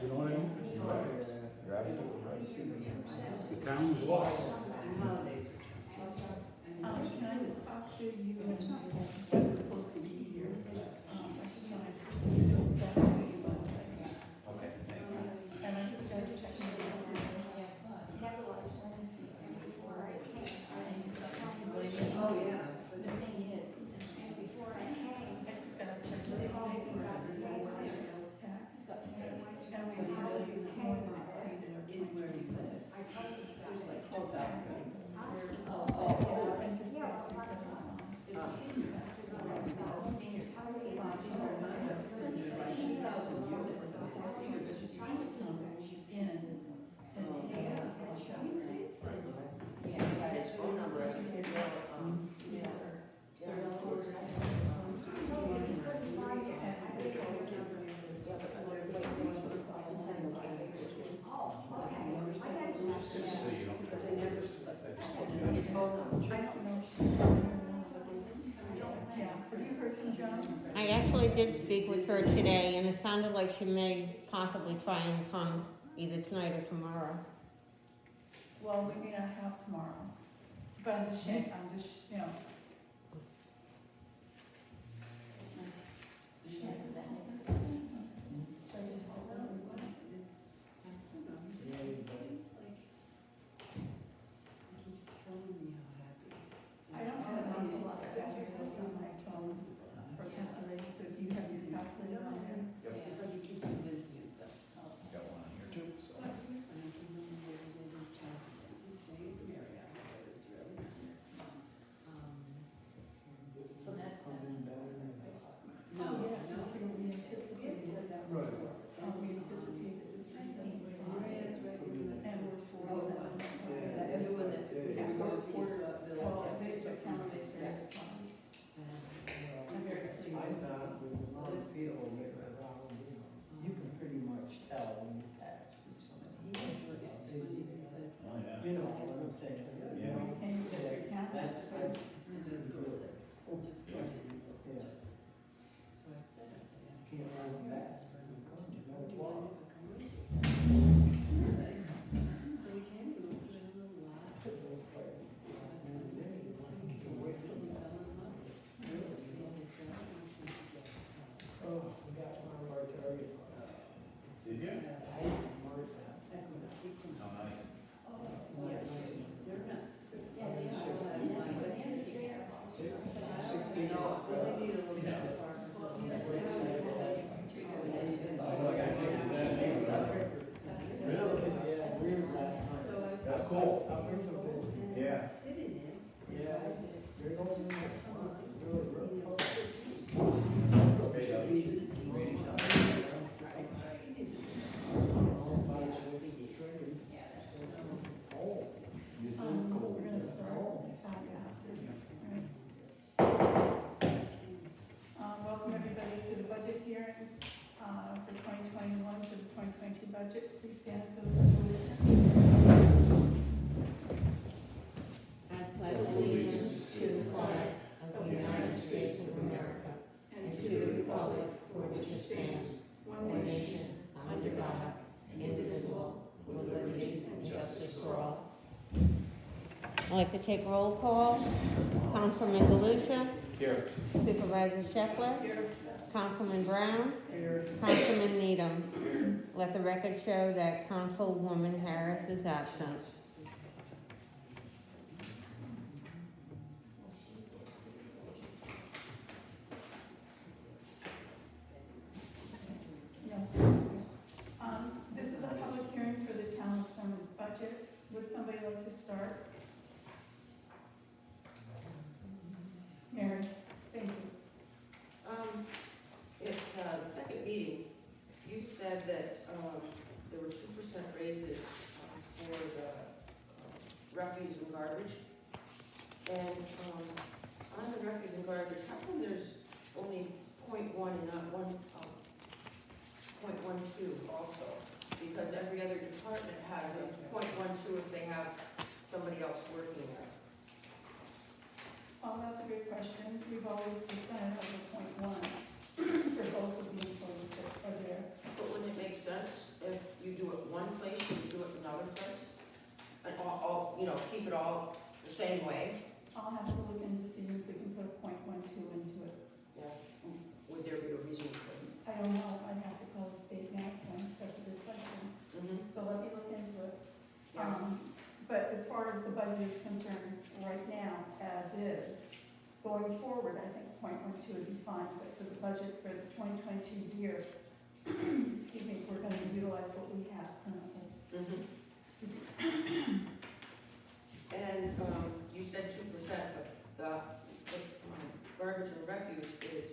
You know what I mean? You're absolutely right. The town's lost. Can I just talk to you and I'm supposed to be here? I just wanted to talk to you about that. Okay, thank you. And I just got to check my email. Oh, yeah. The thing is, before I came, I just got to check my email. Sales tax. And we really more than exceeded our 2020 limits. I told you There's like guys. 12,000. Oh, And just got 371. Yeah, he got his phone number. So you don't trust His phone number. I don't know. Yeah, have you heard from John? I actually did speak with her today, and it sounded like she may possibly try and come either tonight or tomorrow. Well, we may not have tomorrow, but I'm just, you know. I don't have an awful lot of battery left on my phone for calculating, so do you have your calculator on there? Yep. Got one on here too, so. So that's. Oh, yeah, because we anticipated that. We anticipated the 371. And we're for. And we're for, well, they should count it as funds. You can pretty much tell when you pass through something. Oh, yeah. You know what I'm saying? Yeah. And you get your count. That's good. Yeah. Can't hold them back. You know what? Oh, we got one of our target ones. Did you? I didn't mark that. Oh, nice. Really? Yeah, we're that. That's cool. I'll bring some pictures. Yeah. Yeah. There goes the next one. Really, really. We're gonna start this time after. Welcome everybody to the budget hearing, for 2021 to the 2022 budget. Please stand for the pledge of allegiance. I pledge allegiance to the flag of the United States of America and to the republic for which it stands, one nation, under God, indivisible, with liberty and justice for all. I'd like to take roll call. Councilman Galusha. Here. Supervisor Sheckler. Here. Councilman Brown. Councilman Needham. Let the record show that Councilwoman Harris is absent. Yes. This is a public hearing for the town of Clemens budget. Would somebody like to start? Mary, thank you. At the second meeting, you said that there were 2% raises for the refuse and garbage. And on the refuse and garbage, how come there's only 0.1 and not 0.12 also? Because every other department has a 0.12 if they have somebody else working there. Oh, that's a great question. We've always just done it as a 0.1 for both of the employees that are there. But wouldn't it make sense same way? I'll have to look into see if we can put a .12 into it. Yeah. Would there be a reason you couldn't? I don't know, I'd have to call the state and ask them, that's a good question. Mm-hmm. So let me look into it. Yeah. But as far as the budget is concerned, right now, as is, going forward, I think .12 would be fine, but for the budget for the 2022 year, excuse me, we're gonna utilize what we have currently. Mm-hmm. Excuse me. And, you said 2%, but the garbage and refuse is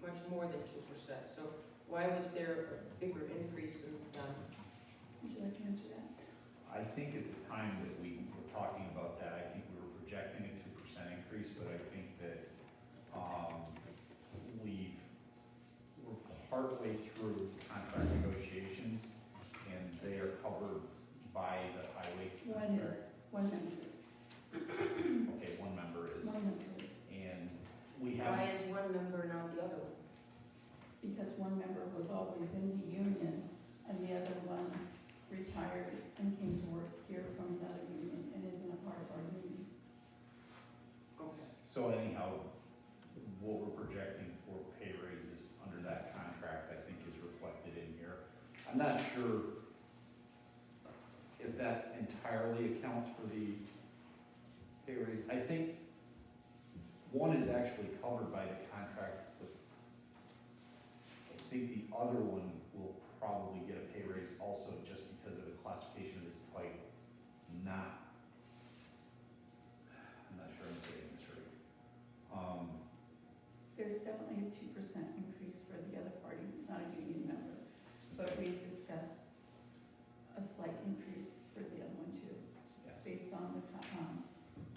much more than 2%. So why was there a bigger increase in, Would you like to answer that? I think at the time that we were talking about that, I think we were projecting a 2% increase, but I think that, we're partway through contract negotiations, and they are covered by the highway. One is, one member, Okay, one member is, one member is, and we why have, is one member not the other one? because one member was always in the union, and the other one retired and came to work here from another union and isn't a part of our union. Okay. so anyhow, what we're projecting for pay raises under that contract, I think is reflected in here. I'm not sure if that entirely accounts for the pay raise. I think one is actually covered by the contract, but I think the other one will probably get a pay raise also just because of the classification of this type. I'm not sure I'm saying this right. There's definitely a 2% increase for the other party who's not a union member, but we discussed a slight increase for the other one too, Yes. based on the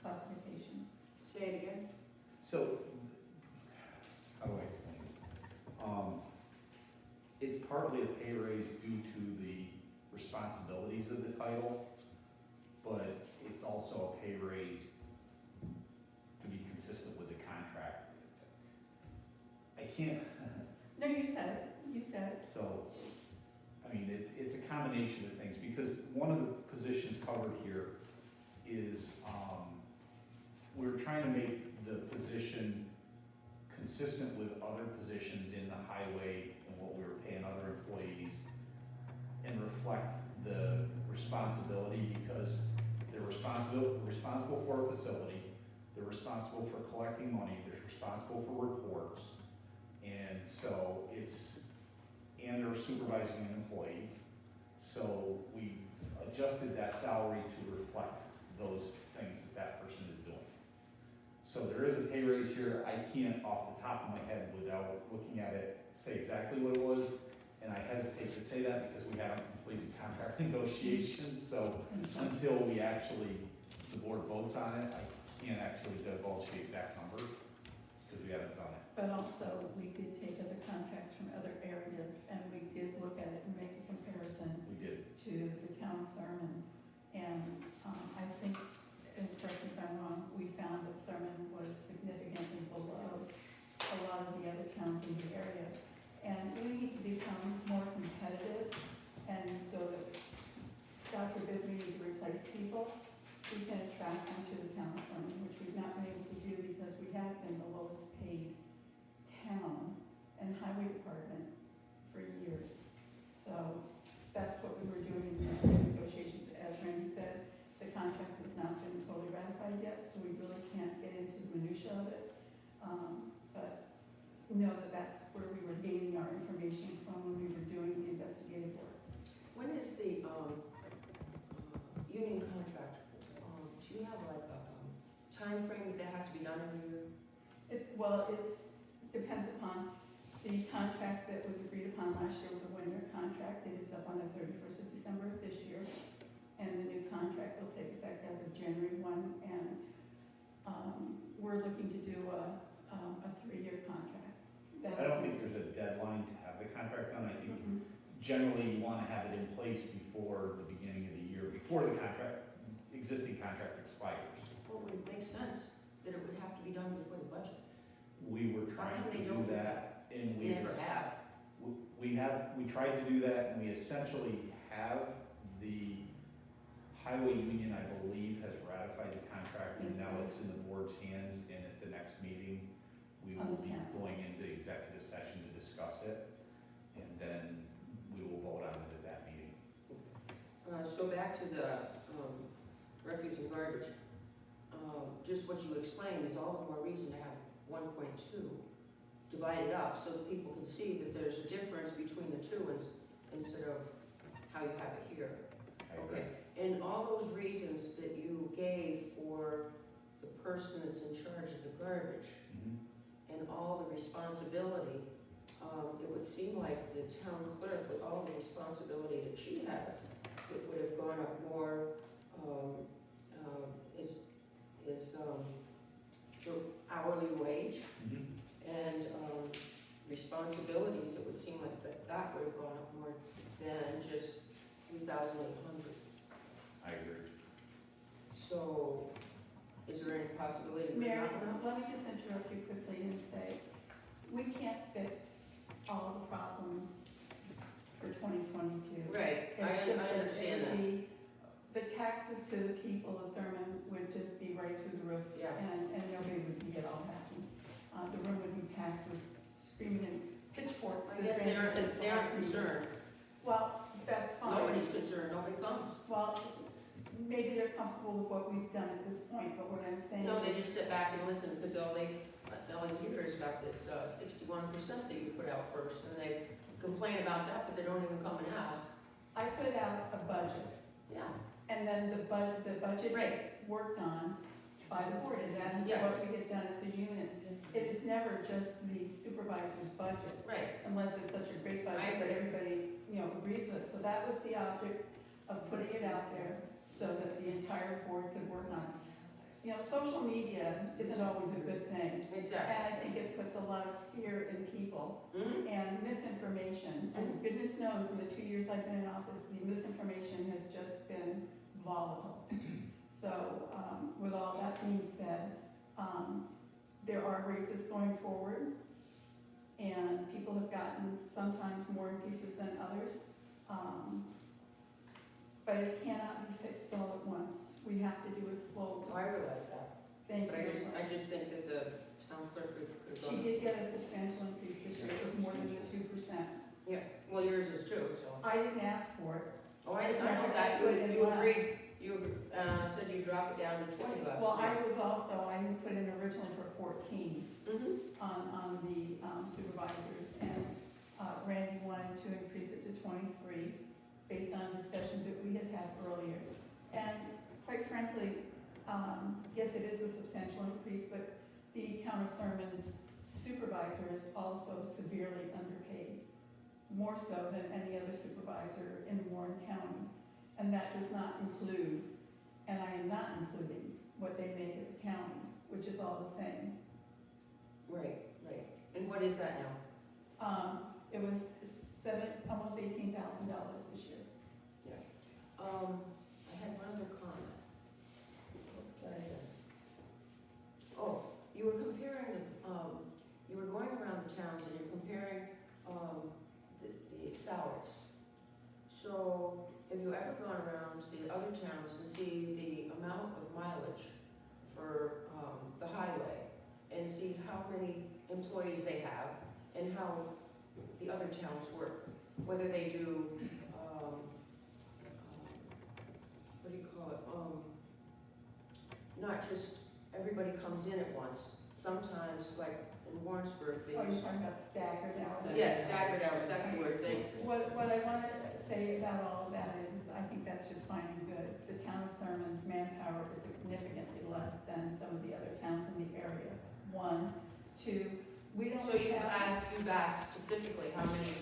classification. Say it again? So, how do I explain this? It's partly a pay raise due to the responsibilities of the title, but it's also a pay raise to be consistent with the contract. I can't, No, you said it, you said it. so, I mean, it's a combination of things, because one of the positions covered here is, we're trying to make the position consistent with other positions in the highway and what we were paying other employees, and reflect the responsibility, because they're responsible for a facility, they're responsible for collecting money, they're responsible for reports, and so and they're supervising an employee. So we adjusted that salary to reflect those things that person is doing. So there is a pay raise here. I can't, off the top of my head, without looking at it, say exactly what it was. And I hesitate to say that because we haven't completed contract negotiations. So until we actually, the board votes on it, I can't actually divulge the exact number because we haven't done it. But also, we did take other contracts from other areas, and we did look at it and make a comparison We did. to the town of Thurman. And I think, and correct me if I'm wrong, we found that Thurman was significantly below a lot of the other towns in the area. And we need to become more competitive, and so that, God forbid, we need to replace people, we can attract them to the town of Thurman, which we've not been able to do because we have been the lowest paid town and highway department for years. So that's what we were doing in the negotiations. As Randy said, the contract has not been totally ratified yet, so we really can't get into the minutia of it. But we know that that's where we were gaining our information from when we were doing the investigative work. When is the, union contract? Do you have like a, timeframe that has to be done every year? It's depends upon, the contract that was agreed upon last year was a one-year contract. It is up on the 31st of December of this year. And the new contract will take effect as of January 1. And we're looking to do a 3-year contract. I don't think there's a deadline to have the contract done. I think generally you want to have it in place before the beginning of the year, before the existing contract expires. Well, it would make sense that it would have to be done before the budget. We were How trying come to they do don't do that, and We never have. We tried to do that, and we essentially have the Highway Union, I believe, has ratified the contract, and Yes, now they- it's in the board's hands, and at the next meeting, we On will the be 10th. going into executive session to discuss it, and then we will vote on it at that meeting. So back to the refuse and garbage. Just what you explained is all the more reason to have 1.2 divided up so that people can see that there's a difference between the two instead of how you have it here. I agree. Okay, and all those reasons that you gave for the person that's in charge of the garbage Mhm. and all the responsibility, it would seem like the town clerk, with all the responsibility that she has, it would have gone up more, the hourly wage Mhm. and, responsibilities, it would seem like that would have gone up more than just 3,800. I agree. So, is there any possibility? we're Mary, not gonna- let me just interrupt you quickly and say, we can't fix all the problems for 2022. Right, I It's just that understand it that. would be, the taxes to the people of Thurman would just be right through the roof. Yeah. And nobody would be at all happy. The room would be packed with screaming and pitchforks. I as guess Randy they aren't, said they aren't last meeting. concerned. Well, that's fine. Nobody's concerned, nobody comes. Well, maybe they're comfortable with what we've done at this point, but what I'm saying. No, they just sit back and listen, because all they hear is about this 61% that you put out first, and they complain about that, but they don't even come and ask. I put out a budget, Yeah, and then the budget Right. is worked on by the board, and that is Yes. what we get done as a unit. It is never just the supervisor's budget, right, unless it's such a great I budget that agree. everybody, agrees with. So that was the object of putting it out there, so that the entire board could work on it. Social media isn't always a good thing, exactly. and I think it puts a lot of fear in people. Mhm. And misinformation, and goodness knows, in the 2 years I've been in office, the misinformation has just been volatile. So, with all that being said, there are races going forward, and people have gotten sometimes more increases than others. But it cannot be fixed all at once. We have to do it slowly. Oh, I realize that, Thank but you. I just think that the town clerk could She go. did get a substantial increase this year, it was more than the 2%. Well, yours is too, so. I didn't ask for it. Oh, I know that, you agreed, you said you dropped it down to 20 last year. Well, I had put in originally for 14 Mhm. on the supervisors, and Randy wanted to increase it to 23 based on discussions that we had had earlier. And quite frankly, yes, it is a substantial increase, but the town of Thurman's supervisor is also severely underpaid, more so than any other supervisor in Warren County. And that does not include, and I am not including, what they make at the county, which is all the same. Right, right. And what is that now? It was almost $18,000 this year. I had one other comment. What did I say? Oh, you were comparing, you were going around the towns and you're comparing, the salaries. So, have you ever gone around to the other towns and see the amount of mileage for, the highway? And see how many employees they have and how the other towns work? Whether they do, what do you call it? Not just everybody comes in at once. Sometimes, like in Warrensburg, they Oh, you're use. talking about staggered hours? Yes, staggered hours, that's the word, thanks. What I want to say about all of that is I think that's just fine and good. The town of Thurman's manpower is significantly less than some of the other towns in the area. One, two, we don't So you've have. asked specifically how many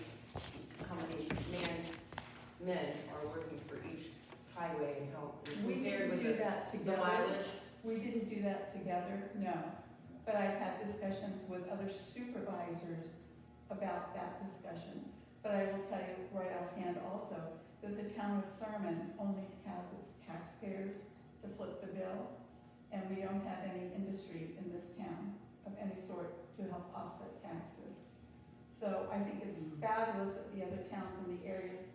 men are working for each highway and how We compared didn't with do that the together. mileage? We didn't do that together, no. But I've had discussions with other supervisors about that discussion. But I will tell you right offhand also, that the town of Thurman only has its taxpayers to foot the bill, and we don't have any industry in this town of any sort to help offset taxes. So I think it's fabulous that the other towns in the areas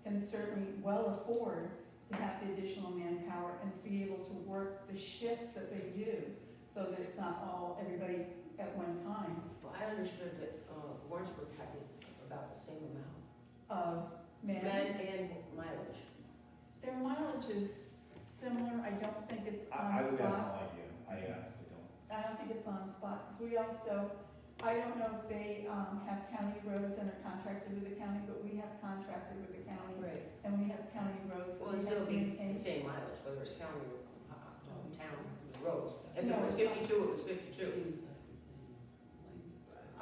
can certainly well afford to have the additional manpower and to be able to work the shifts that they do, so that it's not all, everybody at one time Well, I understood that Warrensburg had about the same amount. of men. Men and mileage. Their mileage is similar, I don't think it's I on would have spot. no idea, I honestly don't. I don't think it's on spot, because we also, I don't know if they, have county roads and are contracted with the county, but we have contracted with the county, Right. and we have county roads Well, that it'd we have still to be maintain. the same mileage, whether it's county or town roads. If it No, was it's not. 52, it was 52.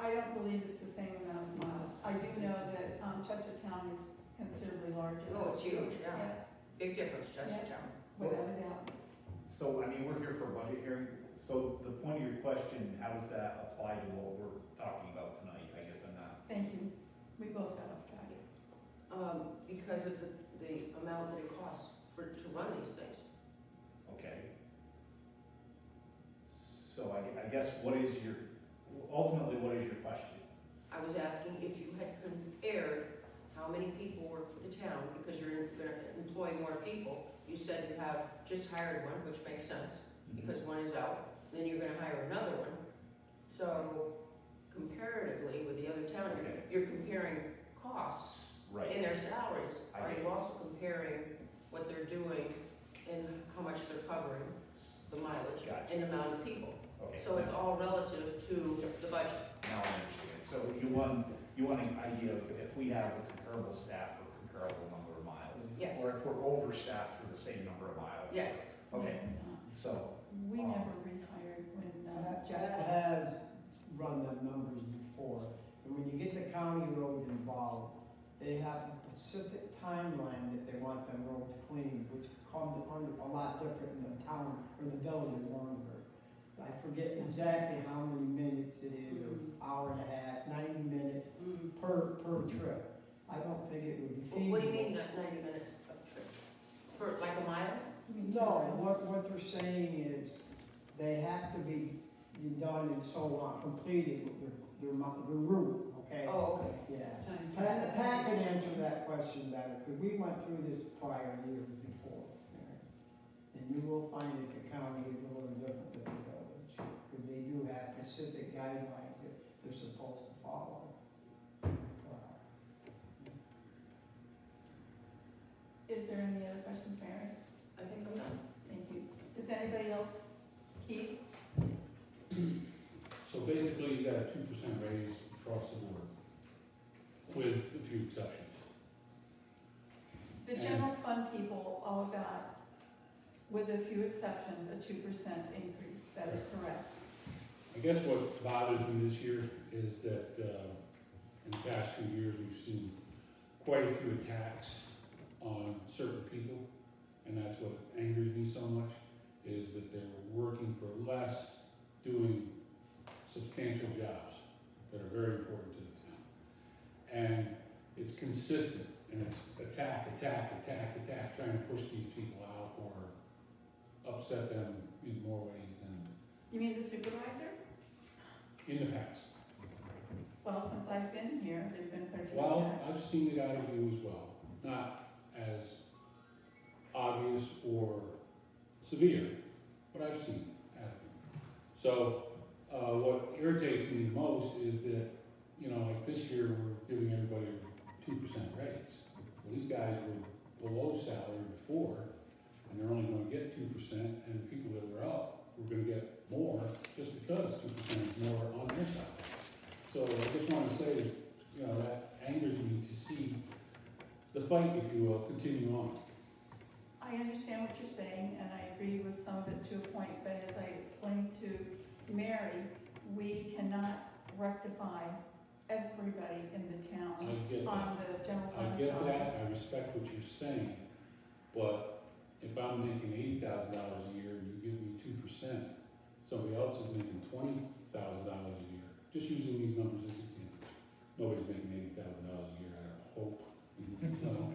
I don't believe it's the same amount of miles. I do know that, Chestertown is considerably larger. Oh, it's huge, yeah. Yes, Big difference, Chestertown. without a doubt. So, I mean, we're here for a budget hearing, so the point of your question, how does that apply to what we're talking about tonight? I guess I'm not. Thank you. We both got off track. Because of the amount that it costs to run these things. Okay. So I guess ultimately, what is your question? I was asking if you had compared how many people work for the town, because you're gonna employ more people. You said you have just hired one, which makes sense, because one is out, then you're gonna hire another one. So comparatively with the other town, Okay. you're comparing costs Right. in their salaries. I Are get you it. also comparing what they're doing and how much they're covering, the mileage, Gotcha. and the amount of people? Okay. So it's all relative to the budget. Now I understand. So you want an idea of if we have a comparable staff for comparable number of miles? Yes. Or if we're overstaffed for the same number of miles? Yes. Okay, And, so, we never rehired when That Jeff. has run them numbers before, and when you get the county roads involved, they have a specific timeline that they want them roads cleaned, which comes under a lot different in the town or the village of Warrenburg. I forget exactly how many minutes it is, or hour and a half, 90 minutes per trip. I don't think it would be feasible. What do you mean, 90 minutes of trip? For like a mile? No, what they're saying is, they have to be done and so on, completed, their route, okay? Oh, okay. Yeah. Pat can answer that question better, because we went through this prior years before. And you will find that the county is a little different than the village, because they do have specific guidelines that they're supposed to follow. Is there any other questions, Mary? I think I'm done. Thank you. Does anybody else? Keith? So basically, you got a 2% raise across the board, with a few exceptions. The general fund people all got, with a few exceptions, a 2% increase. That is correct. I guess what bothers me this year is that in the past few years, we've seen quite a few attacks on certain people, and that's what angers me so much, is that they're working for less, doing substantial jobs that are very important to the town. And it's consistent, and it's attack, trying to push these people out or upset them in more ways than You mean the supervisor? in the past. Well, since I've been here, there've been quite a few Well, attacks. I've seen it out of you as well, not as obvious or severe, but I've seen it out of you. So, what irritates me the most is that, you know, like this year, we're giving everybody a 2% raise. Well, these guys were below salary before, and they're only gonna get 2%, and the people that were up were gonna get more, just because 2% is more on their side. So I just wanna say, that, you know, that angers me to see the fight, if you will, continue on. I understand what you're saying, and I agree with some of it to a point, but as I explained to Mary, we cannot rectify everybody in the I town get that. on the general I fund get side. that, I respect what you're saying, but if I'm making $80,000 a year and you give me 2%, somebody else is making $20,000 a year, just using these numbers as examples. Nobody's making $80,000 a year, I hope. No.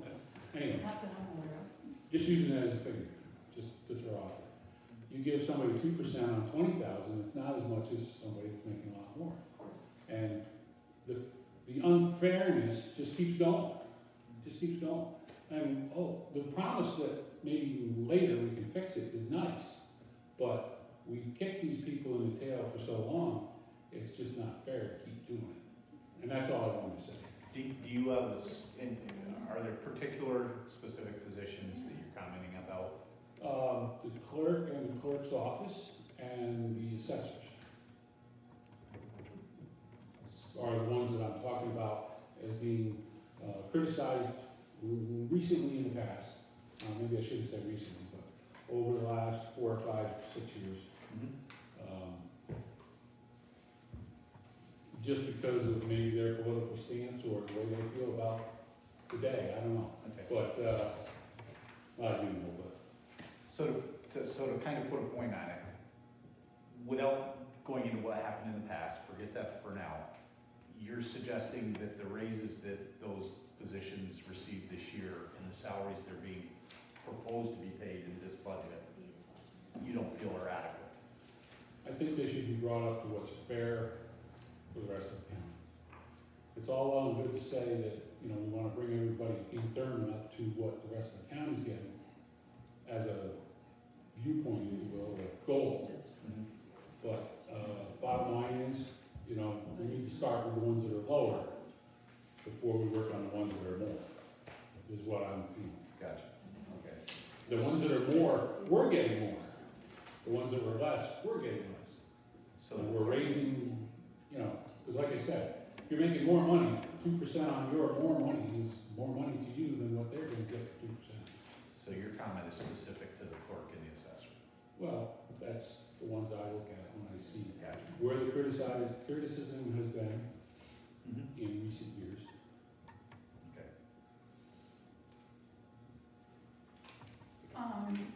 Anyway, Not that I'm aware of. just using it as a figure, just to throw out there. You give somebody 2% on 20,000, it's not as much as somebody that's making a lot more. Of course. And the unfairness just keeps going, just keeps going. And, oh, the promise that maybe later we can fix it is nice, but we've kicked these people in the tail for so long, it's just not fair to keep doing it. And that's all I wanted to say. Do you have, are there particular specific positions that you're commenting about? The clerk and the clerk's office and the assessors are the ones that I'm talking about as being criticized recently in the past. Maybe I shouldn't say recently, but over the last 4 or 5, 6 years. Just because of maybe their political stance or the way they feel about the day, I don't know. Okay. But, I do know, but. So to kind of put a point on it, without going into what happened in the past, forget that for now. You're suggesting that the raises that those positions received this year and the salaries they're being proposed to be paid in this budget, you don't feel are adequate? I think they should be brought up to what's fair for the rest of the county. It's all well and good to say that, you know, we wanna bring everybody in Thurman up to what the rest of the county's getting as a viewpoint, if you will, a goal. But, bottom line is, you know, we need to start with the ones that are lower before we work on the ones that are more, is what I'm feeling. Gotcha. Okay. The ones that are more, we're getting more. The ones that were less, we're getting less. So And we're raising, you know, because like I said, if you're making more money, 2% on your more money is more money to you than what they're gonna get for 2%. So your comment is specific to the clerk and the assessor. Well, that's the ones I look at when I see Gotcha. where the criticism has been in recent years. Okay.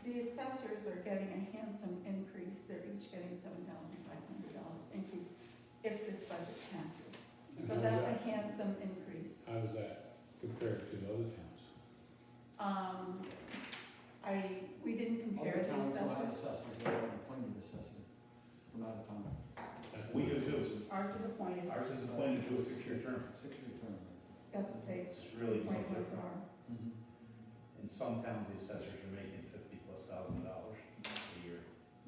The assessors are getting a handsome increase, they're each getting $7,500 increase if this budget passes. And So how that's was a that- handsome increase. How does that compare to the other towns? We didn't compare the assessors. From out of town. That's- We do too. Ours is appointed, Ours is appointed to a 6-year term. 6-year term. that's what they, It's really no appointments different. are. In some towns, the assessors are making $50,000+ a year.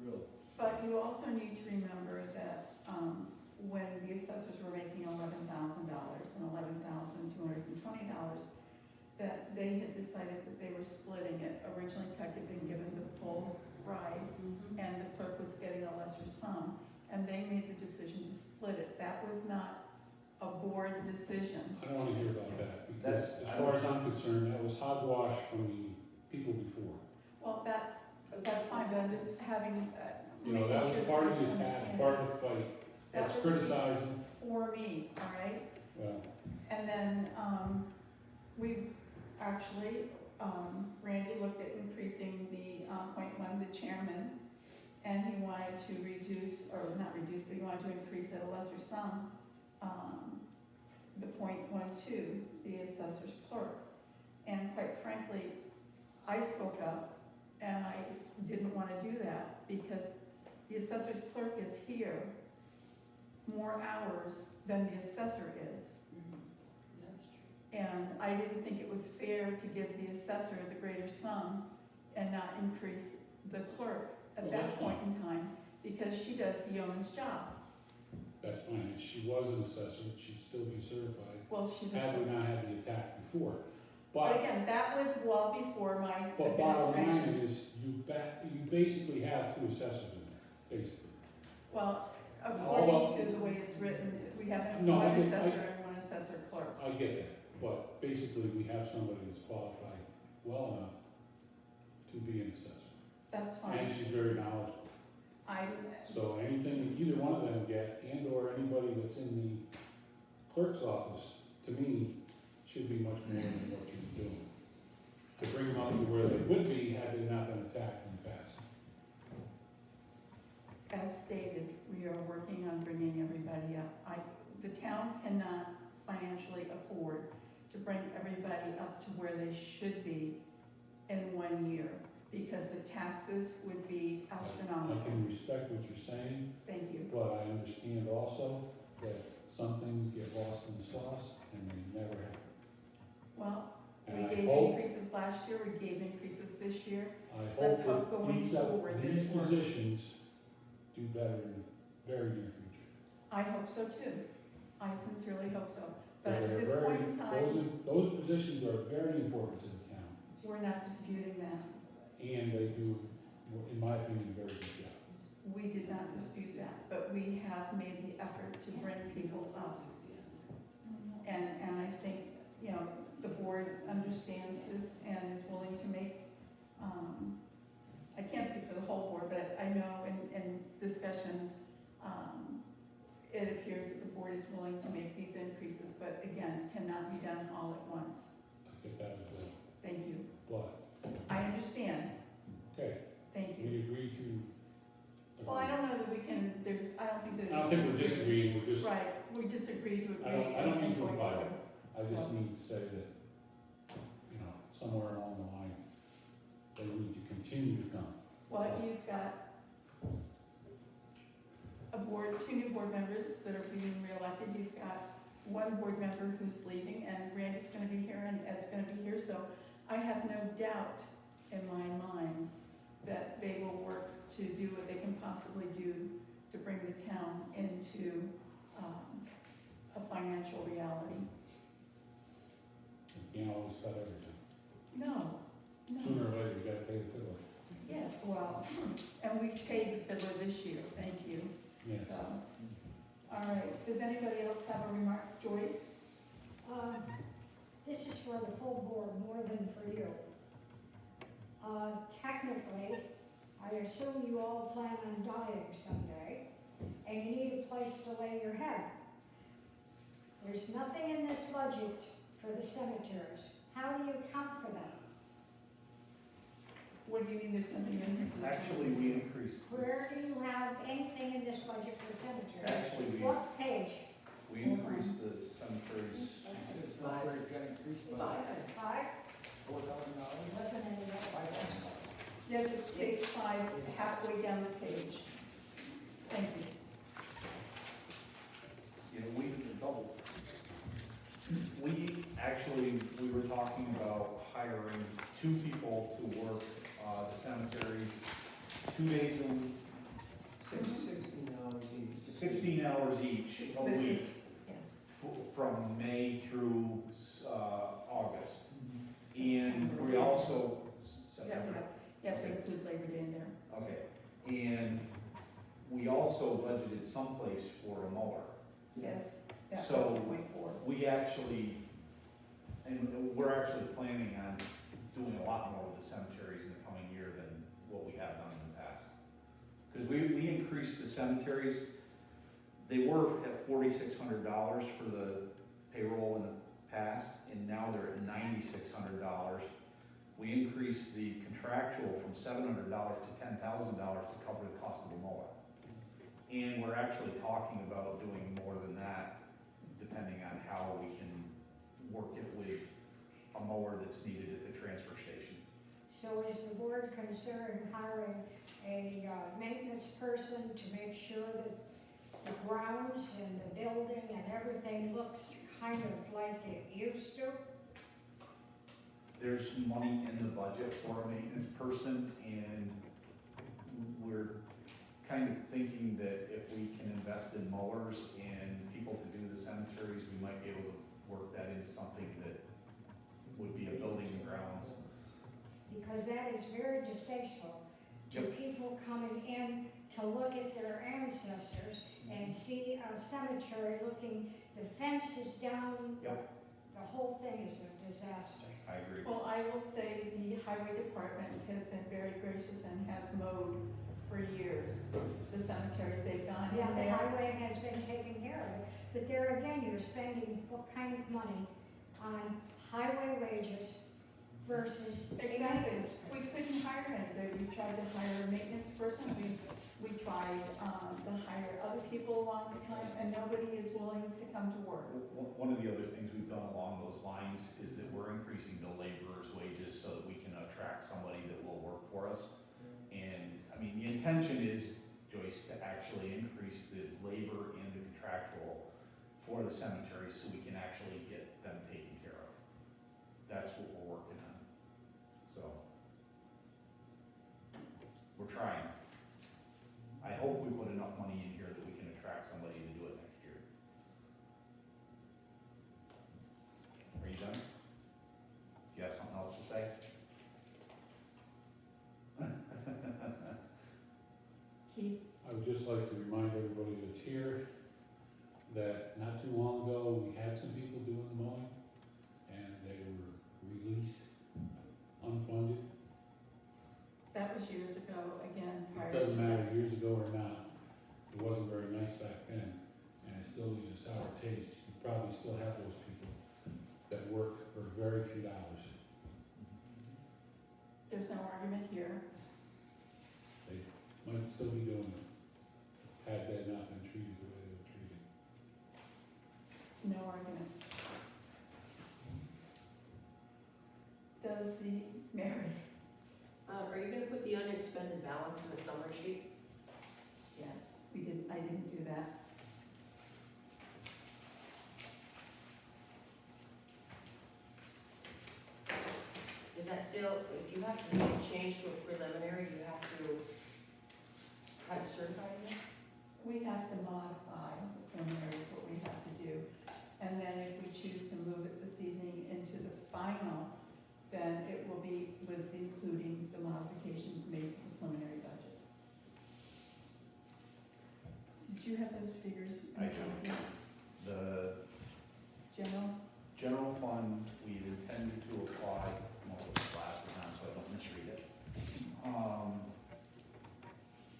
Really? But you also need to remember that, when the assessors were making $11,000 and $11,220, that they had decided that they were splitting it. Originally, Tech had been given the full ride, and the clerk was getting a lesser sum, and they made the decision to split it. That was not a board decision. I don't wanna hear about that, because That's- as far as I'm concerned, that was hogwash from the people before. Well, that's fine, but I'm just having, You know, making that sure was part of people the attack, understand. part of the fight. That That's was criticizing, for me, all right? well, And then, we actually, Randy looked at increasing the, .1, the chairman, and he wanted to reduce, or not reduce, but he wanted to increase at a lesser sum, the .12, the assessor's clerk. And quite frankly, I spoke up, and I didn't want to do that, because the assessor's clerk is here more hours than the assessor is. That's true. And I didn't think it was fair to give the assessor the greater sum and not increase the clerk at Well, that that's point in time, because she does the yeoman's job. that's fine, if she was an assessor, she'd still be certified, Well, she's a had we clerk. not had the attack before. But But, again, that was well before my but bottom line administration. is, you basically have 2 assessors in there, basically. Well, Although- according to the way it's written, we have No, I one get- assessor and one assessor clerk. I get that, but basically, we have somebody that's qualified well enough to be an assessor. That's And fine. she's very knowledgeable. I, So anything that either one of them get, and/or anybody that's in the clerk's office, to me, should be much more than what you're doing. To bring them up to where they would be had they not been attacked in the past. as stated, we are working on bringing everybody up. The town cannot financially afford to bring everybody up to where they should be in 1 year, because the taxes would be I astronomical. can respect what you're saying, Thank you. but I understand also that some things get lost in the sauce and they never happen. Well, we And I gave hope, increases last last year, we gave increases this year. I Let's hope hope that going forward that these it works. positions do better in the very near future. I hope so too. I sincerely hope so. But Because at they're this very- point in time, Those positions are very important to the town, we're not disputing that. and they do, in my opinion, a very good job. We did not dispute that, but we have made the effort to bring people up. And I think, you know, the board understands this and is willing to make, I can't speak for the whole board, but I know in discussions, it appears that the board is willing to make these increases, but again, cannot be done all at once. I get that as well. Thank you. But, I understand. okay, Thank you. we agree to. Well, I don't know that we can, I don't think there's. I don't think we're disagreeing, we're just, Right, we just agreed to agree. I don't mean to going imply forward. I just So- need to say that, you know, somewhere along the line, they need to continue to come. Well, you've got a board, 2 new board members that are being reelected. You've got 1 board member who's leaving, and Randy's gonna be here, and Ed's gonna be here, so I have no doubt in my mind that they will work to do what they can possibly do to bring the town into, a financial reality. You can't always cut everything. No, no. Sooner or later, you gotta pay the fiddler. Yeah, well, and we've paid the fiddler this year, thank you. Yes. So, all right, does anybody else have a remark? Joyce? This is for the full board more than for you. Technically, I assume you all plan on dying someday, and you need a place to lay your head. There's nothing in this budget for the cemeteries. How do you account for that? What do you mean there's something in this? Actually, we increased, Where do you have anything in this budget for cemeteries? actually, What page? we increased the cemeteries. Five? Wasn't any other. Yes, it's page 5, halfway down the page. Thank you. You know, we were talking about hiring 2 people to work, the cemeteries 2 days a week, 16 hours each. 16 hours each a week Yeah. from May through, August. And we also, September. You have to include Labor Day in there. Okay, and we also budgeted someplace for a mower. Yes. Yeah, So- 1.4. We actually, and we're actually planning on doing a lot more with the cemeteries in the coming year than what we have done in the past. Because we increased the cemeteries, they were at $4,600 for the payroll in the past, and now they're at $9,600. We increased the contractual from $700 to $10,000 to cover the cost of the mower. And we're actually talking about doing more than that, depending on how we can work it with a mower that's needed at the transfer station. So is the board concerned hiring a maintenance person to make sure that the grounds and the building and everything looks kind of like it used to? There's money in the budget for a maintenance person, and we're kind of thinking that if we can invest in mowers and people to do the cemeteries, we might be able to work that into something that would be a building and grounds. Because that is very distasteful to Yep. people coming in to look at their ancestors and see a cemetery looking, the fence is down. Yep. The whole thing is a disaster. I agree. Well, I will say the highway department has been very gracious and has mowed for years the cemeteries. They've gone Yeah, in the there. highway has been taking care of it, but there again, you're spending what kind of money on highway wages versus a Exactly. maintenance We person? couldn't hire anybody. We tried to hire a maintenance person. We tried to hire other people along the time, and nobody is willing to come to work. One of the other things we've done along those lines is that we're increasing the laborers' wages so that we can attract somebody that will work for us. And, I mean, the intention is, Joyce, to actually increase the labor and the contractual for the cemetery so we can actually get them taken care of. That's what we're working on. still have those people that work for very few dollars. There's no argument here. They might still be doing it, had they not been treated the way they were treated. No argument. Does the, Mary? Are you gonna put the unexpended balance in the summary sheet? Yes, I didn't do that. Is that still, if you have to make a change to a preliminary, you have to have it certified again? We have to modify the preliminary is what we have to do. And then if we choose to move it this evening into the final, then it will be with including the modifications made to the preliminary budget. Did you have those figures? I do. The General? fund, we've intended to apply, well, with the glasses on so I don't misread it.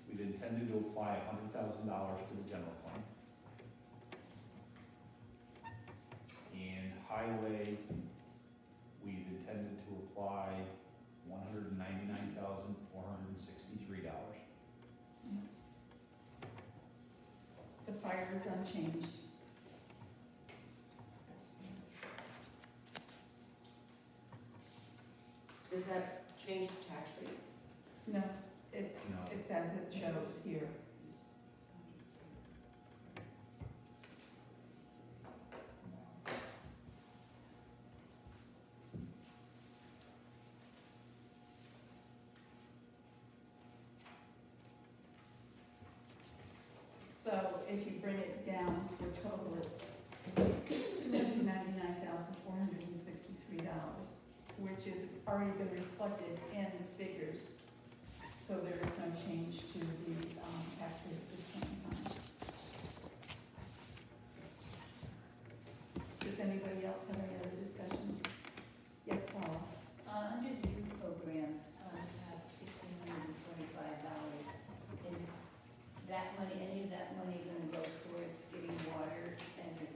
We've intended to apply $100,000 to the general fund. And highway, we've intended to apply $199,463. The fire is unchanged. Does that change the tax rate? No, it's as it shows here. So if you bring it down, the total is $299,463, which is already been reflected in the figures. So there is no change to the tax rate at this point in time. Does anybody else have any other discussions? Yes, Paula? Under the youth programs, have $1,625. Is that money, any of that money gonna go towards getting water and the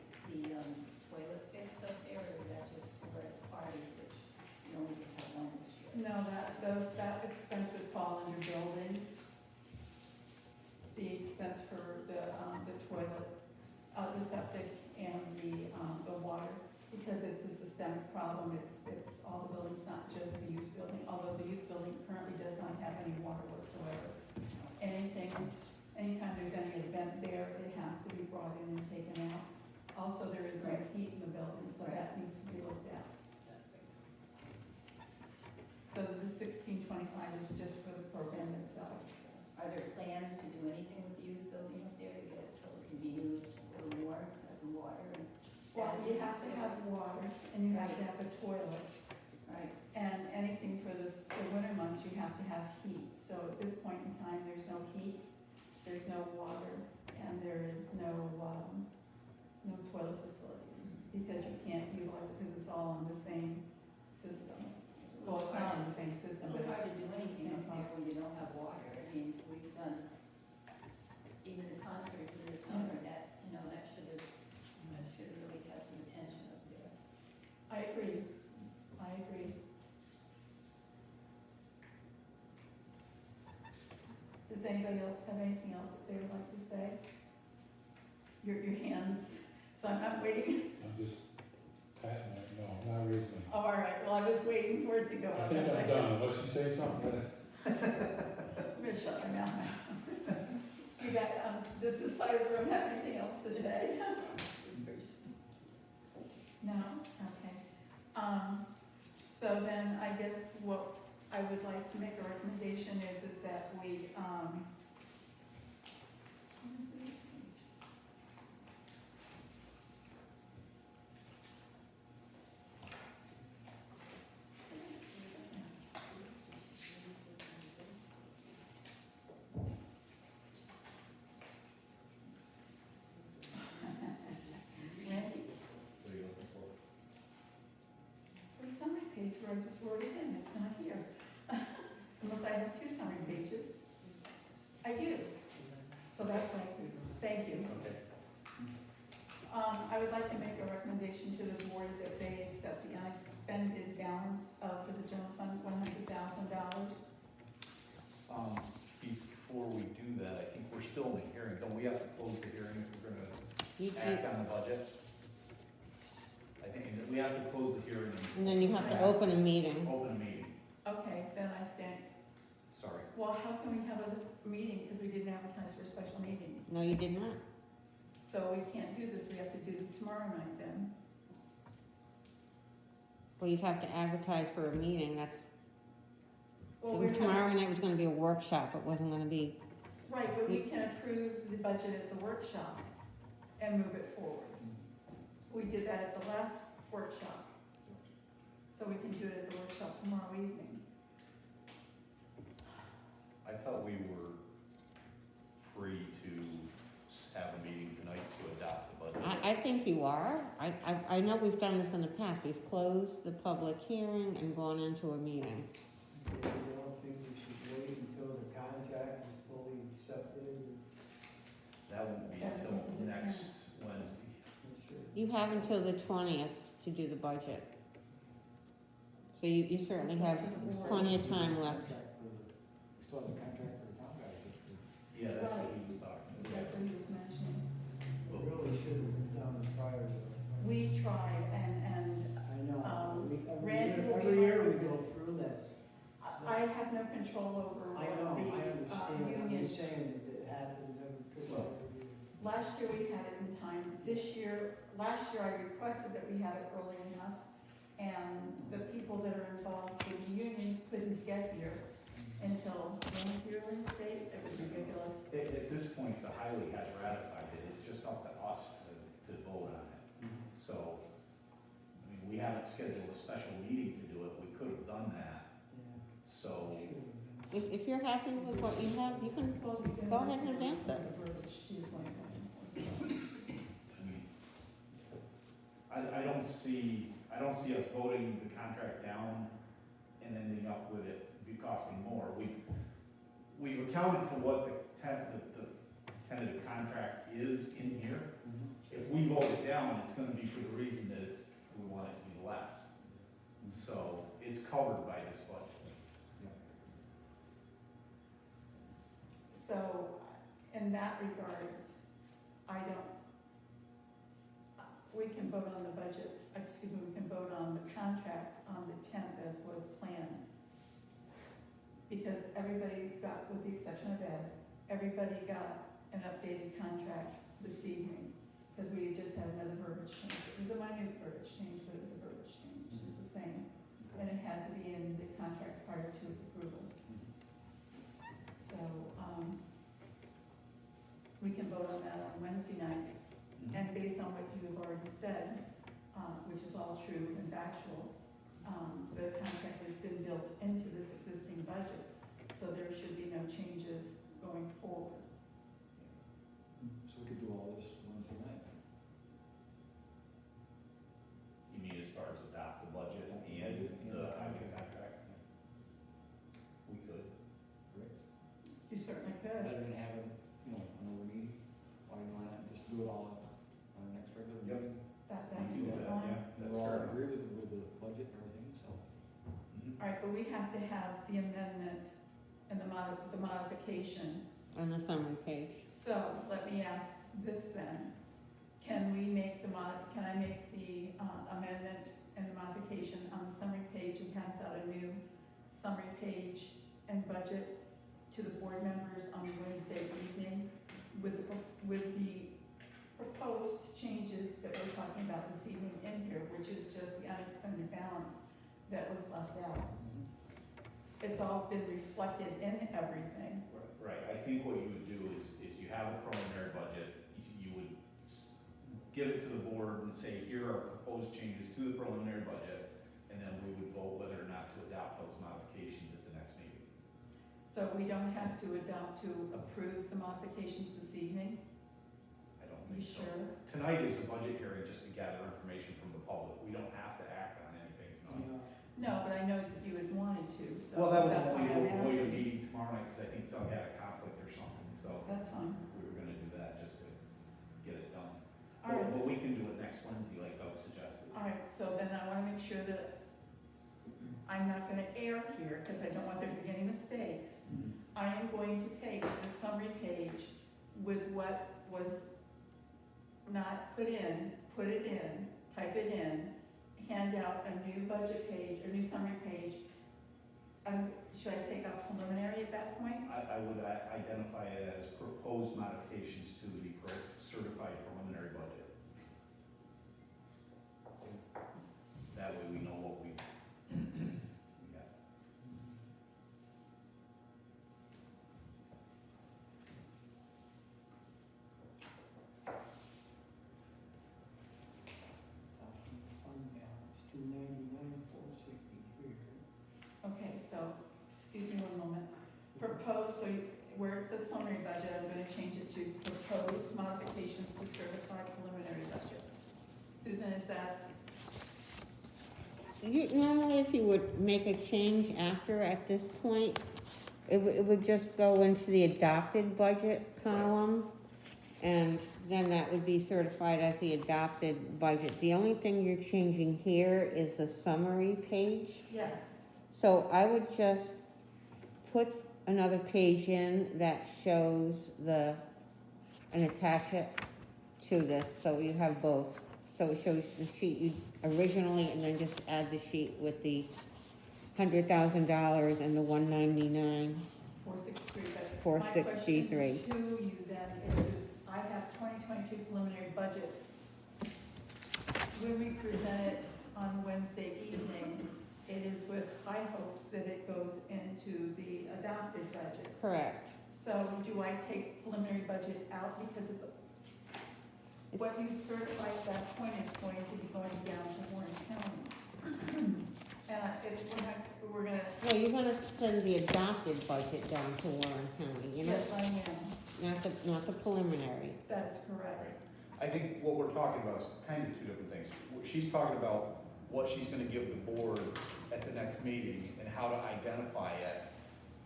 toilet fixed up there, or is that just for the parties, which you only just have one this year? No, that expense would fall under buildings. The expense for the toilet, the septic and the water, because it's a systemic problem, it's all the buildings, not just the youth building, although the youth building currently does not have any water whatsoever. Anytime there's any event there, it has to be brought in and taken out. Also, there is no Right. heat in the building, so that needs to be looked at. So the 1625 is just for the program itself. Are there plans to do anything with the youth building up there to get it so it can be used for more, has some water and? Well, you have to have water and you have to have a toilet. Right, And anything for the winter months, you have to have heat. So at this point in time, there's no heat, there's no water, and there is no toilet facilities. Because you can't utilize it because it's all on the same system. Well, it's not on the same it's a system, but little hard to it's, do anything up there when you don't have water. I mean, we've done, even the concerts in the summer, that should really have some attention up there. I agree. Does anybody else have anything else that they would like to say? Your hands, so I'm not waiting. I'm just patting it, no, I'm not raising it. Oh, all right, well, I was waiting for it to go I up. think That's I'm why done, unless you say something. I'm gonna shut my mouth now. You got, does this side of the room have anything else to say? No? Okay. So then I guess what I would like to make a recommendation is that we, Randy, What are you looking for? the summary page where I just wrote it in, it's not here. Unless I have two summary pages. I do. So that's why, thank you. Okay. I would like to make a recommendation have to close the hearing And then you have to open a meeting. open a meeting. Okay, then I stand, Sorry. well, how can we have a meeting, because we didn't advertise for a special meeting? No, you did not. So we can't do this, we have to do this tomorrow night then. Well, you'd have to advertise for a meeting, that's, Well, we're tomorrow night was gonna be a workshop, it wasn't gonna be, Right, but we can approve the budget at the workshop and move it forward. We did that at the last workshop. So we can do it at the workshop tomorrow evening. I thought we were free to have a meeting tonight to adopt the budget. I think you are. I know we've done this in the past, we've closed the public hearing and gone into a meeting. You don't think we should wait until the contract is fully accepted? That won't be That until would be the next 10th. Wednesday. I'm sure. You have until the 20th to do the budget. So you certainly It's up have to the board. plenty of time left. Still have a contract for the town guys. Yeah, that's what he was talking about. That's what he was mentioning. We really should have done it prior to. We tried and I know. Randy will be Every year we over go this. through this. I have no control over I what know, I the understand, I'm union. just saying that it happens every year. Last year we had it in time. Last year I requested that we have it early enough. And the people that are involved with the union couldn't get here until Wednesday or Wednesday. It was ridiculous. At this point, the highway has ratified it, it's just up to us to vote on it. So, I mean, we haven't scheduled a special meeting to do it, we could have done that, Yeah, so. should have been. If you're happy with what you have, you can Well, you can- go ahead and advance it. The verbiage to your point. I mean, I don't see us voting the contract down and ending up with it be costing more. We've accounted for what the tentative contract is in here. If we vote it down, it's gonna be for the reason that we want it to be less. So it's covered by this budget. So, in that regards, we can vote on the budget, we can vote on the contract on the 10th as was planned. Because everybody got, with the exception of Ed, everybody got an updated contract this evening. Because we just had another verbiage change. It was a minute verbiage change, but it was a verbiage change. It was the same. And it had to be in the contract prior to its approval. So, we can vote on that on Wednesday night. And based on what you have already said, which is all true and factual, the contract has been built into this existing budget, so there should be no changes going forward. So we could do all this Wednesday night. You mean as far as adopt the budget and the highway contract? We could. Correct. You certainly could. Rather than having, another meeting, why not just do it all on our next regular Yep. meeting? That's We can do absolutely that, fine. yeah, And that's we'll all fair enough. agree with the budget and everything, so. All right, but we have to have the amendment and the modification. On the summary page. So let me ask this then. Can I make the amendment and the modification on the summary page and pass out a new summary page and budget to the board members on Wednesday evening with the proposed changes that we're talking about this evening in here, which is just the unexpended balance that was left out? It's all been reflected in everything. Right, I think what you would do is you have a preliminary budget, you would give it to the board and say, here are proposed changes to the preliminary budget, and then we would vote whether or not to adopt those modifications at the next meeting. So we don't have to approve the modifications this evening? I don't You think so. sure? Tonight is a budget hearing just to gather information from the public, we don't have to act on anything tonight. No, but I know that you had wanted to, so. Well, that was that's only why I'm what we asking. would meeting tomorrow night, because I think Doug had a conflict or something, so That's fine. we were gonna do that just to get it done. All right, But we can do it next Wednesday, like Doug suggested. all right, so then I wanna make sure that I'm not gonna err here, because I don't want there to be any mistakes. I am going to take the summary page with what was not put in, put it in, type it in, hand budget page, or new summary page, should I take out preliminary at that point? I would identify it as proposed modifications to the certified preliminary budget. That way we know what we got. Fund balance, 299,463. Okay, so, excuse me one moment. Proposed, so where it says preliminary budget, I'm gonna change it to proposed modifications to certified preliminary budget. Susan, is that, Normally, if you would make a change after, at this point, it would just go into the adopted budget column, and then that would be certified as the adopted budget. The only thing you're changing here is the summary page. yes, So I would just put another page in that shows and attach it to this, so you have both. So it shows the sheet you originally, and then just add the sheet with the $100,000 and the 199. 463, but 463. my question to you then is I have 2022 preliminary budget. When we present it on Wednesday evening, it is with high hopes that it goes into the adopted budget. Correct. So do I take preliminary budget out because it's, what you certify at that point is going to be going down to Warren County? If we're gonna, Well, you're gonna send the adopted budget down to Warren County, you know, yes, I am, not the preliminary. that's correct. I think what we're talking about is kind of two different things. She's talking about what she's gonna give the board at the next meeting and how to identify it.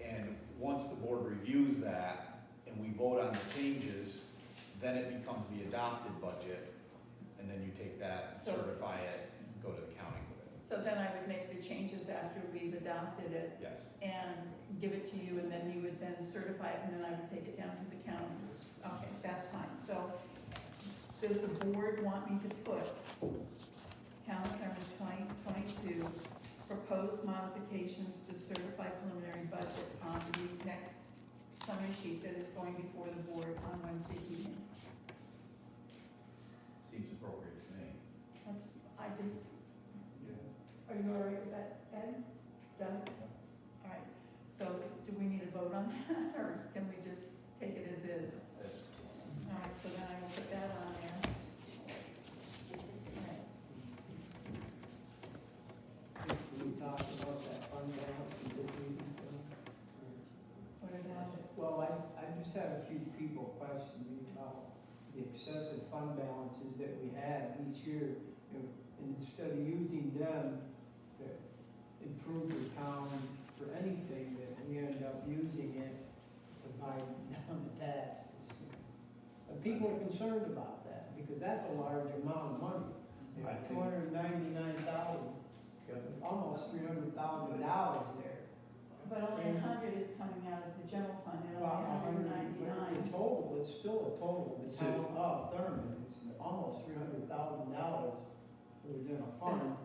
And once the board reviews that and we vote on the changes, then it becomes the adopted budget. And then you take that, So- certify it, and go to the county with it. So then I would make the changes after we've adopted it Yes. and give it to you, and then you would then certify it, and then I would take it down to the county. Okay, that's fine. So does the board want me to put town terms 2022 proposed modifications to certified preliminary budget on the next summary sheet that is going before the board on Wednesday evening? Seems appropriate to me. That's, are you all right with that, Ed? Done? All right, so do we need a vote on that, or can we just take it as is? Yes. All right, so then I will put that on there. All right. We talked about that fund balance in this meeting. What about it? Well, I just had a few people question me about the excessive fund balances that we have each year. You know, and instead of using them to improve the town for anything, that we end up using it to buy down the taxes. And people are concerned about that, because that's a large amount of money. I think- 299,000, almost $300,000 there. But only 100 is coming out of the general fund, and Well, only 100, but 199. the total, it's still a total, the town of Thurman, it's almost $300,000 within a fund,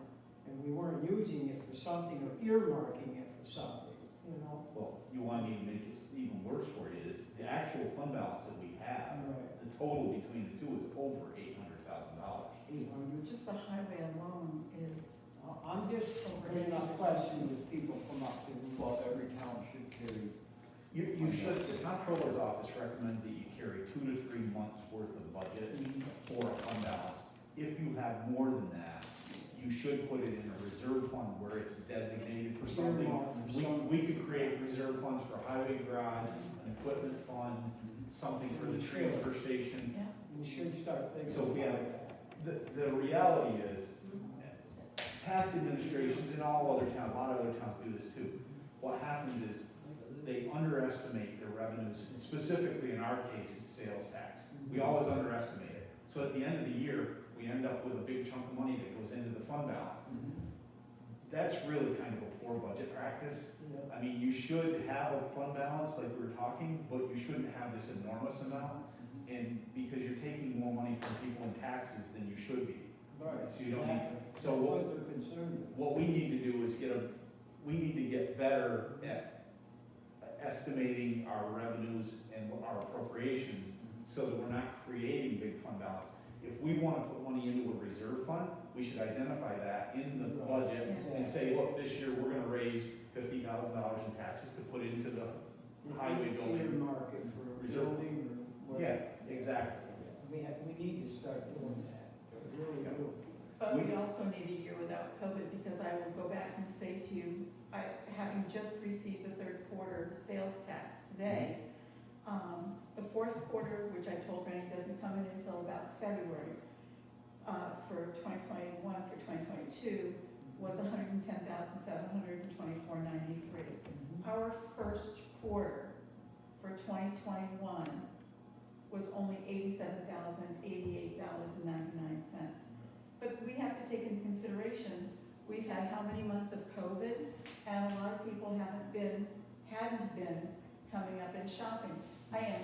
and we weren't using it for something or earmarking it for something, you know? Well, you want me to make it even worse for you is the actual fund balance that we have, Right. the total between the two is over $800,000. 800. Just the highway alone is, I'm just bringing up questions that people come up to. Well, every town should carry. You should, the comptroller's office recommends that you carry 2 to 3 months worth of budget for a fund balance. If you have more than that, you should put it in a reserve fund where it's designated for something. We could create reserve funds for highway garage, an equipment fund, something for the transfer station. yeah. We should start thinking So we about have- that. The reality is, past administrations in all other towns, a lot of other towns do this too. What happens is they underestimate their revenues, and specifically in our case, it's sales tax. We always underestimate it. So at the end of the year, we end up with a big chunk of money that goes into the fund balance. That's really kind of a poor budget practice. Yeah. I mean, you should have a fund balance like we were talking, but you shouldn't have this enormous amount. And because you're taking more money from people in taxes than you should be. Right. So you don't need, Exactly. so That's what, what they're concerned with. what we need to do is we need to get better at estimating our revenues and our appropriations so that we're not creating big fund balance. If we wanna put money into a reserve fund, we should identify that in the budget and say, look, this year we're gonna raise $50,000 in taxes to put into the highway building. Market for a Reserve. building or Yeah, whatever. exactly. We need to start doing that, we really do. But we also need a year without COVID, because I will go back and say to you, having just received the third quarter sales tax today, the fourth quarter, which I told Randy doesn't come in until about February, for 2021, for 2022, was 110,724.93. Our first quarter for 2021 was only $87,088.99. But we have to take into consideration, we've had how many months of COVID, and a lot of people hadn't been coming up and shopping. I am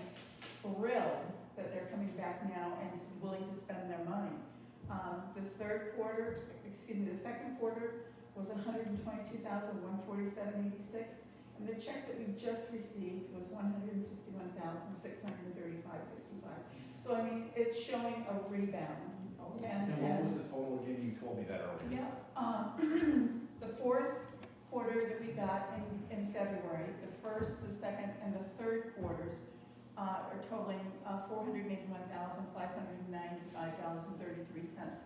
thrilled that they're coming back now and willing to spend their money. The second quarter was $122,147.86, and the check that we just received was $161,635.55. So I mean, it's showing a rebound. And what was the total again? You told me that earlier. Yeah, the fourth quarter that we got in February, the first, the second, and the third quarters are totaling $481,595.33.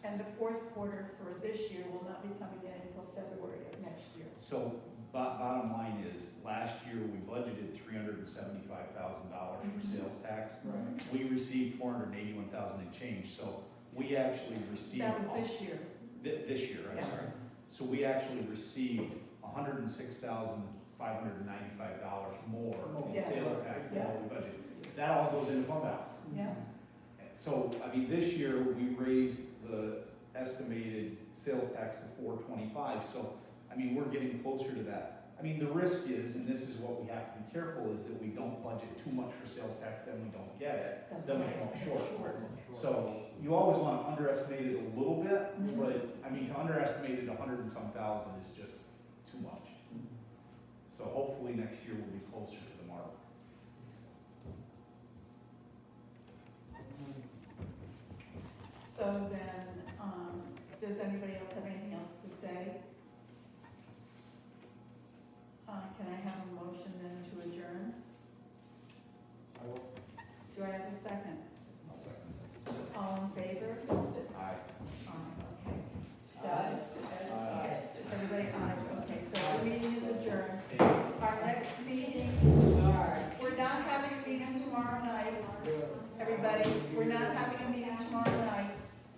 And the fourth quarter for this year will not be coming in until February of next year. So bottom line is, last year we budgeted $375,000 for sales tax. Right. We received 481,000 and change, so we actually received. That was this year. This year, I'm Yeah. sorry. So we actually received $106,595 more in Yes. sales tax than Yeah. what we budgeted. That all goes into fund balance. Yeah, So, I mean, this year we raised the estimated sales tax to 425, so, I mean, we're getting closer to that. I mean, the risk is, and this is what we have to be careful, is that we don't budget too much for sales tax, then we don't get it, that's then we right. come up short. Short. So, you always wanna underestimate it a little bit, Mhm. but, I mean, to underestimate it 100 and some thousand is just too much. So hopefully next year we'll be closer to the mark. So then, does anybody else have anything else to say? Can I have a motion then to adjourn? Do I have a second? All in favor? Aye. Okay. Done? Everybody, okay, so our meeting is adjourned. Our next meeting, we're not having a meeting tomorrow night. Everybody, we're not having a meeting tomorrow night.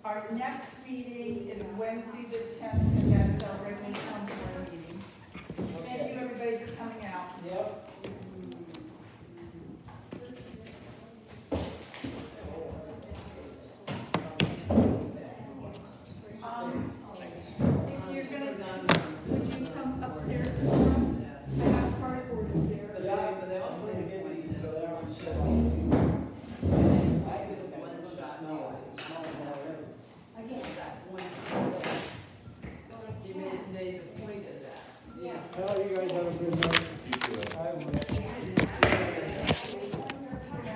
Our next meeting is Wednesday the 10th, and that's our regular town board meeting. Thank you, everybody, for coming out. Yep. If you're gonna, would you come upstairs tomorrow? I have cardboard in there. Yeah, but they also want to get these, so they're on shit. I did it one shot, no, it's small, whatever. I can't. You made the point of that. Yeah. Well, you guys have a good night. You too. I will.